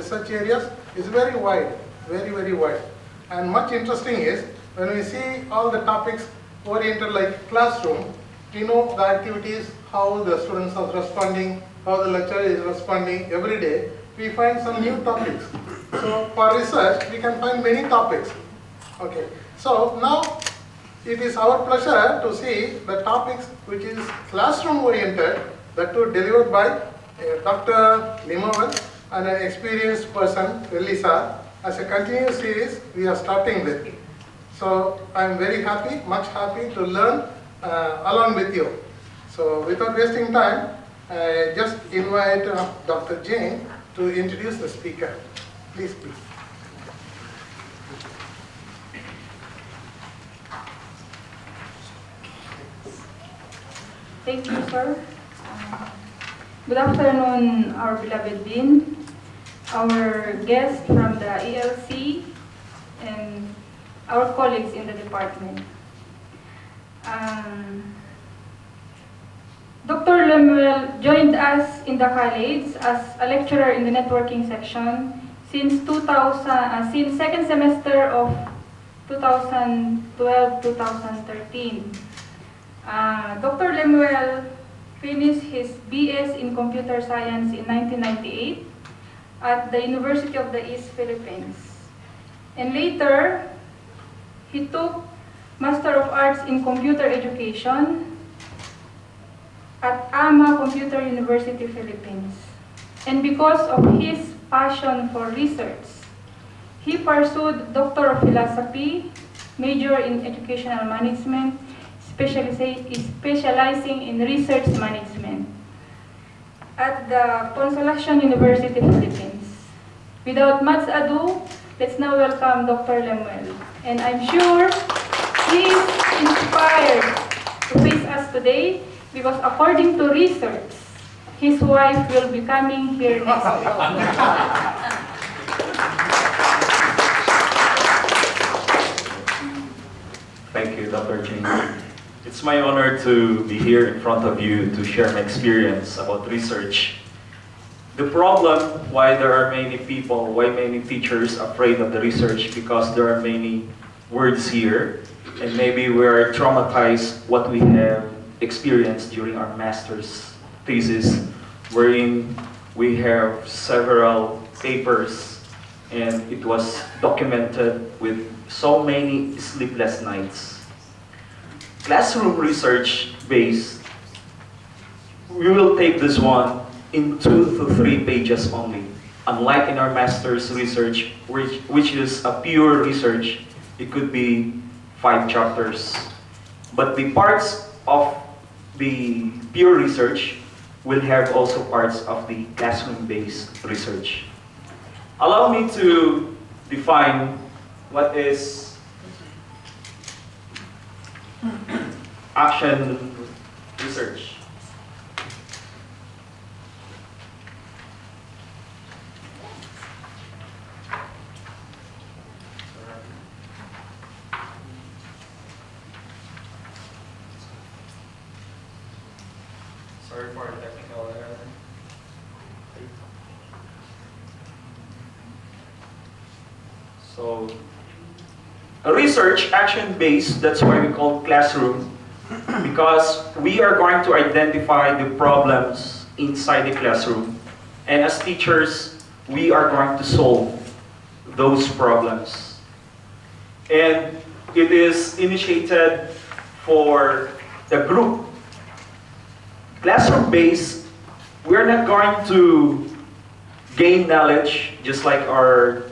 research areas is very wide, very, very wide. And much interesting is, when we see all the topics oriented like classroom, we know the activities, how the students are responding, how the lecturer is responding every day. We find some new topics. So for research, we can find many topics. Okay. So now it is our pleasure to see the topics which is classroom oriented, that too delivered by Dr. Limavan and an experienced person, Elisa. As a continuous series, we are starting with. So I am very happy, much happy to learn along with you. So without wasting time, I just invite Dr. Jain to introduce the speaker. Please. Thank you, sir. Good afternoon, our beloved Dean, our guests from the ELC, and our colleagues in the department. Dr. Lemuel joined us in the college as a lecturer in the networking section since second semester of 2012-2013. Dr. Lemuel finished his BS in Computer Science in 1998 at the University of the East Philippines. And later, he took Master of Arts in Computer Education at AMA Computer University, Philippines. And because of his passion for research, he pursued Doctor of Philosophy, major in Educational Management, specializing in research management at the Consolacion University, Philippines. Without much ado, let's now welcome Dr. Lemuel. And I'm sure he is inspired to face us today because according to research, his wife will be coming here next week. Thank you, Dr. Jing. It's my honor to be here in front of you to share my experience about research. The problem why there are many people, why many teachers afraid of the research, because there are many words here, and maybe we are traumatized what we have experienced during our master's thesis, wherein we have several papers, and it was documented with so many sleepless nights. Classroom research based, we will take this one in 2 to 3 pages only. Unlike in our master's research, which is a pure research, it could be 5 chapters. But the parts of the pure research will have also parts of the classroom-based research. Allow me to define what is action research. Sorry for the technical error. So, a research action-based, that's why we call classroom, because we are going to identify the problems inside the classroom, and as teachers, we are going to solve those problems. And it is initiated for the group. Classroom-based, we're not going to gain knowledge just like our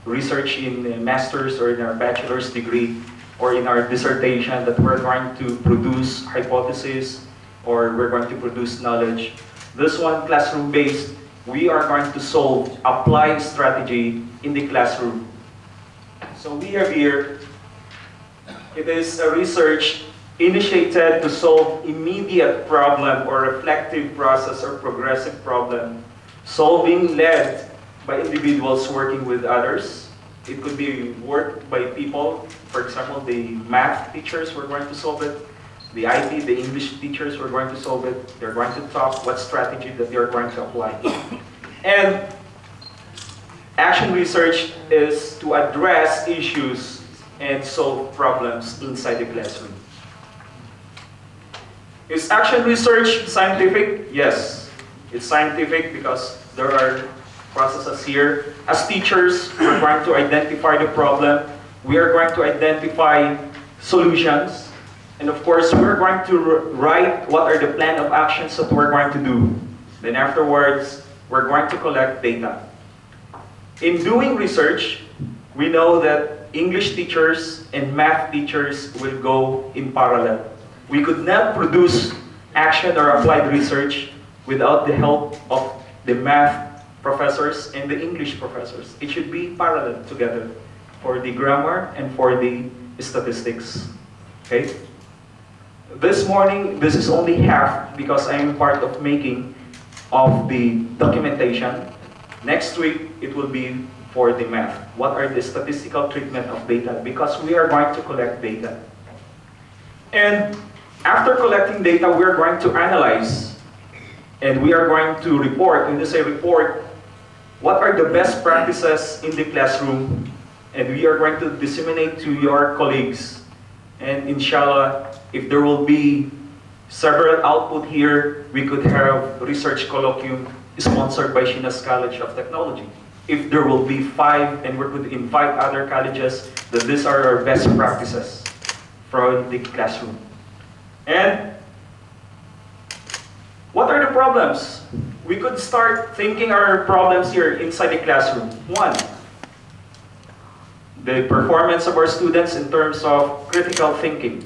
research in a master's or in our bachelor's degree or in our dissertation, that we're going to produce hypotheses or we're going to produce knowledge. This one, classroom-based, we are going to solve, apply strategy in the classroom. So we have here, it is a research initiated to solve immediate problem or reflective process or progressive problem, solving led by individuals working with others. It could be worked by people, for example, the math teachers were going to solve it, the IT, the English teachers were going to solve it. They're going to talk what strategy that they're going to apply. And action research is to address issues and solve problems inside the classroom. Is action research scientific? Yes, it's scientific because there are processes here. As teachers, we're going to identify the problem. We are going to identify solutions. And of course, we're going to write what are the plan of actions that we're going to do. Then afterwards, we're going to collect data. In doing research, we know that English teachers and math teachers will go in parallel. We could not produce action or applied research without the help of the math professors and the English professors. It should be parallel together for the grammar and for the statistics. Okay? This morning, this is only half because I am part of making of the documentation. Next week, it will be for the math. What are the statistical treatment of data? Because we are going to collect data. And after collecting data, we are going to analyze and we are going to report. When you say report, what are the best practices in the classroom? And we are going to disseminate to your colleagues. And inshallah, if there will be several output here, we could have research colloquium sponsored by Shinas College of Technology. If there will be 5, and we could invite other colleges, that these are our best practices from the classroom. And what are the problems? We could start thinking our problems here inside the classroom. 1, the performance of our students in terms of critical thinking.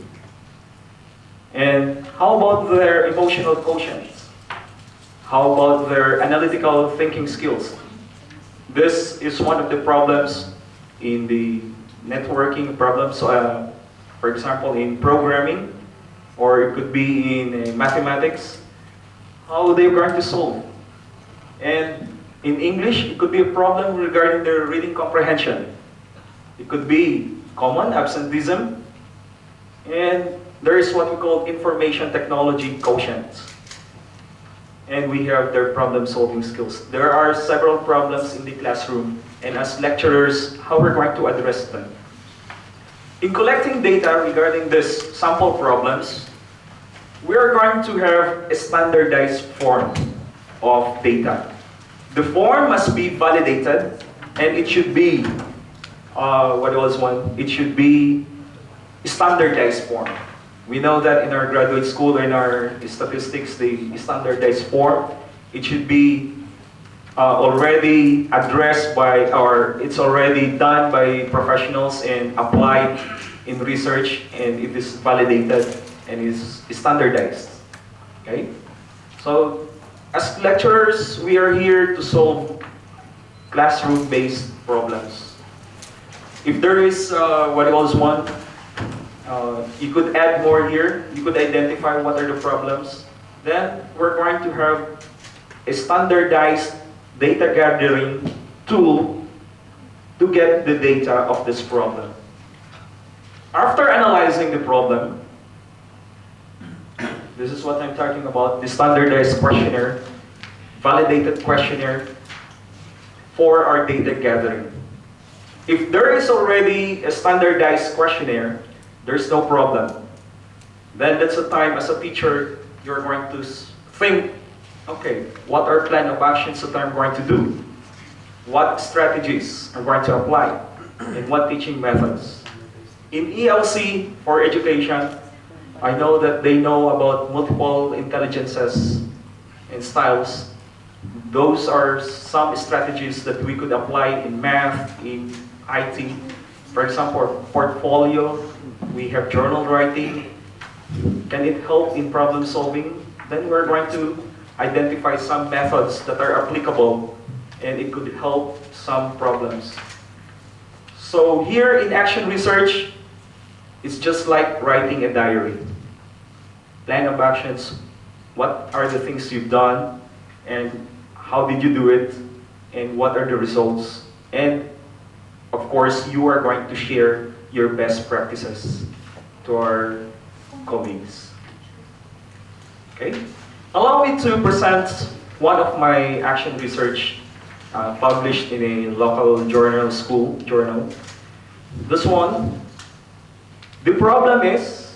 And how about their emotional quotient? How about their analytical thinking skills? This is one of the problems in the networking problems, for example, in programming, or it could be in mathematics. How they are going to solve? And in English, it could be a problem regarding their reading comprehension. It could be common absenteeism, and there is what we call information technology quotient. And we have their problem-solving skills. There are several problems in the classroom, and as lecturers, how we're going to address them. In collecting data regarding these sample problems, we are going to have a standardized form of data. The form must be validated, and it should be, it should be standardized form. We know that in our graduate school, in our statistics, the standardized form, it should be already addressed by, or it's already done by professionals and applied in research, and it is validated and is standardized. Okay? So, as lecturers, we are here to solve classroom-based problems. If there is you could add more here, you could identify what are the problems. Then we're going to have a standardized data gathering tool to get the data of this problem. After analyzing the problem, this is what I'm talking about, the standardized questionnaire, validated questionnaire for our data gathering. If there is already a standardized questionnaire, there's no problem. Then that's the time as a teacher, you're going to think, okay, what are plan of actions that I'm going to do? What strategies I'm going to apply? And what teaching methods? In ELC for education, I know that they know about multiple intelligences and styles. Those are some strategies that we could apply in math, in IT. For example, portfolio, we have journal writing. Can it help in problem solving? Then we're going to identify some methods that are applicable and it could help some problems. So here in action research, it's just like writing a diary. Plan of actions, what are the things you've done and how did you do it and what are the results. And of course, you are going to share your best practices to our colleagues. Okay? Allow me to present one of my action research published in a local journal, school journal. This one, the problem is,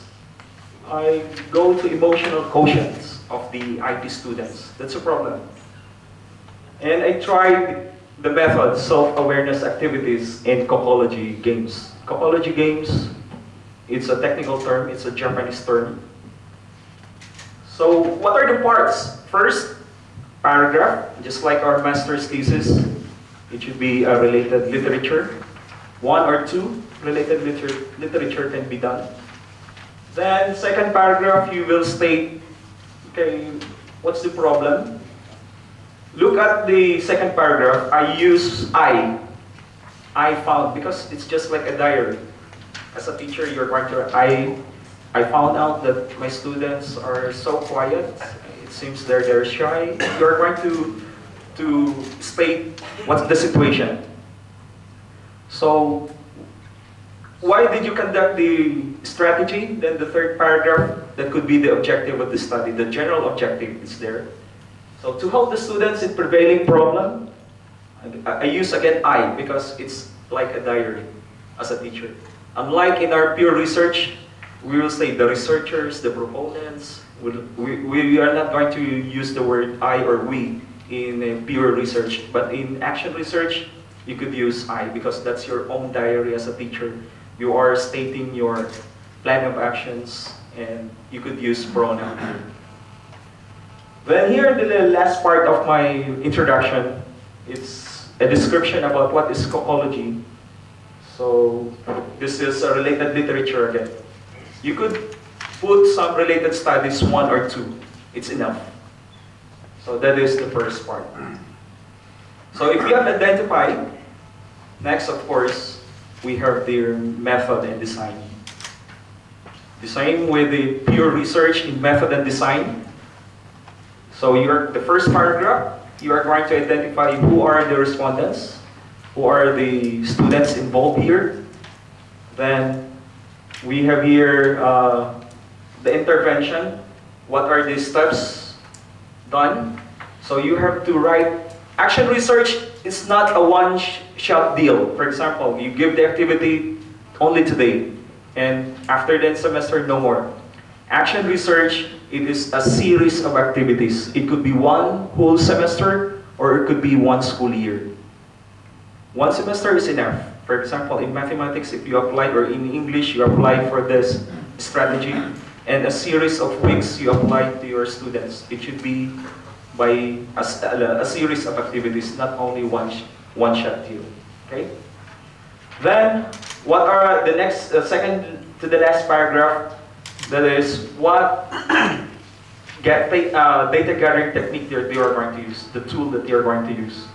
I go to emotional quotients of the IT students. That's a problem. And I tried the method, self-awareness activities in Kokology games. Kokology games, it's a technical term, it's a Japanese term. So what are the parts? First, paragraph, just like our master's thesis. It should be a related literature. One or two related literature can be done. Then, second paragraph, you will state, okay, what's the problem? Look at the second paragraph. I use I found, because it's just like a diary. As a teacher, you're going to, I found out that my students are so quiet. It seems they're shy. You're going to state what's the situation. So, why did you conduct the strategy? Then the third paragraph, that could be the objective of the study. The general objective is there. So to help the students in prevailing problem, I use again I, because it's like a diary as a teacher. Unlike in our pure research, we will say the researchers, the proponents. We are not going to use the word I or we in pure research, but in action research, you could use I, because that's your own diary as a teacher. You are stating your plan of actions, and you could use pronoun here. Then here, the last part of my introduction, it's a description about what is Kokology. So this is a related literature again. You could put some related studies, one or two. It's enough. So that is the first part. So if you have identified, next of course, we have the method and design. The same with the pure research in method and design. So the first paragraph, you are going to identify who are the respondents, who are the students involved here. Then we have here the intervention. What are the steps done? So you have to write. Action research is not a one-shot deal. For example, you give the activity only today, and after that semester, no more. Action research, it is a series of activities. It could be one whole semester, or it could be one school year. One semester is enough. For example, in mathematics, if you apply, or in English, you apply for this strategy, and a series of weeks you apply to your students. It should be by a series of activities, not only one-shot deal. Okay? Then, what are the next, second to the last paragraph? That is what data gathering technique that you are going to use, the tool that you are going to use,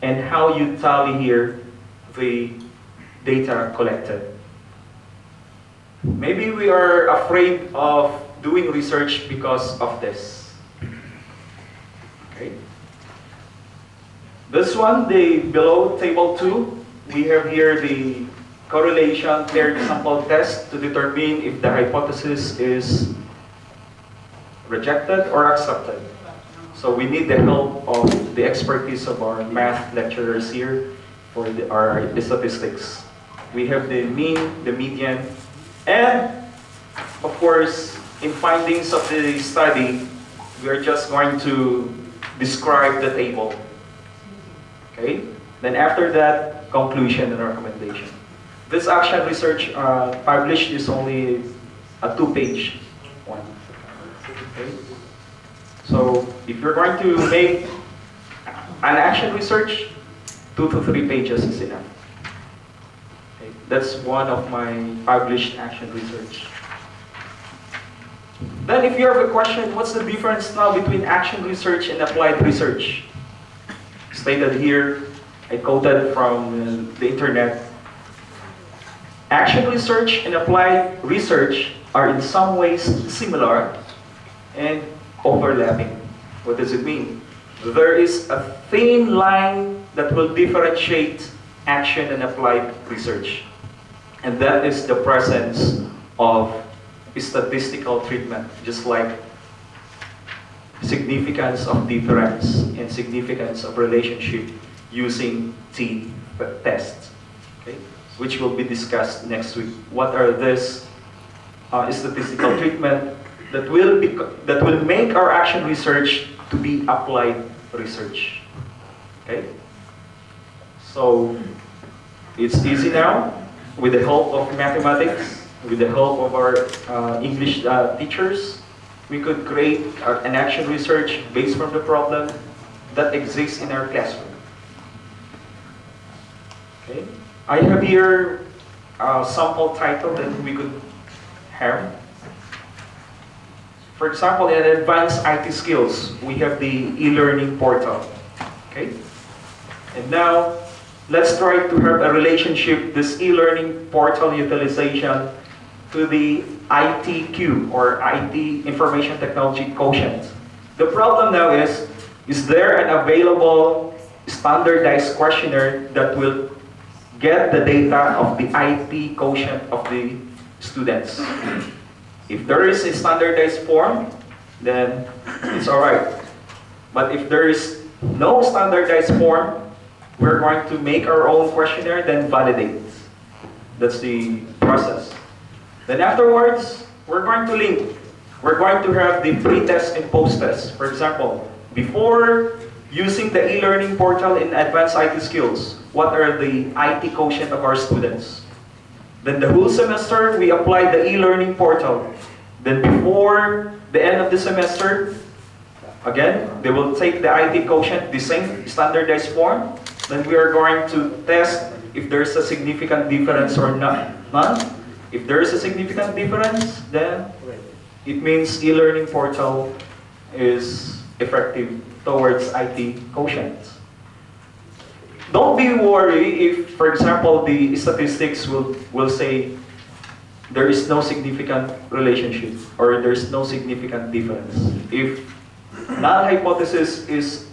and how you tally here the data collected. Maybe we are afraid of doing research because of this. Okay. This one, the below table 2, we have here the correlation paired sample test to determine if the hypothesis is rejected or accepted. So we need the help of the expertise of our math lecturers here for our statistics. We have the mean, the median, and of course, in findings of the study, we are just going to describe the table. Okay? Then after that, conclusion and recommendation. This action research published is only a 2-page one. Okay? So if you're going to make an action research, 2 to 3 pages is enough. Okay? That's one of my published action research. Then if you have a question, what's the difference now between action research and applied research? Stated here, I quoted from the internet. Action research and applied research are in some ways similar and overlapping. What does it mean? There is a thin line that will differentiate action and applied research. And that is the presence of statistical treatment, just like significance of difference and significance of relationship using tests, okay, which will be discussed next week. What are these statistical treatment that will make our action research to be applied research? Okay, so it's easy now with the help of mathematics, with the help of our English teachers. We could create an action research based from the problem that exists in our classroom. Okay, I have here a sample title that we could have. For example, in advanced IT skills, we have the e-learning portal. Okay, and now let's try to have a relationship, this e-learning portal utilization, to the ITQ, or IT Information Technology Quotient. The problem now is there an available standardized questionnaire that will get the data of the IT quotient of the students? If there is a standardized form, then it's all right. But if there is no standardized form, we're going to make our own questionnaire, then validate. That's the process. Then afterwards, we're going to link. We're going to have the pre-test and post-test. For example, before using the e-learning portal in advanced IT skills, what are the IT quotient of our students? Then the whole semester, we apply the e-learning portal. Then before the end of the semester, again, they will take the IT quotient, the same standardized form. Then we are going to test if there's a significant difference or none. If there is a significant difference, then it means e-learning portal is effective towards IT quotient. Don't be worried if, for example, the statistics will say there is no significant relationship or there's no significant difference. If null hypothesis is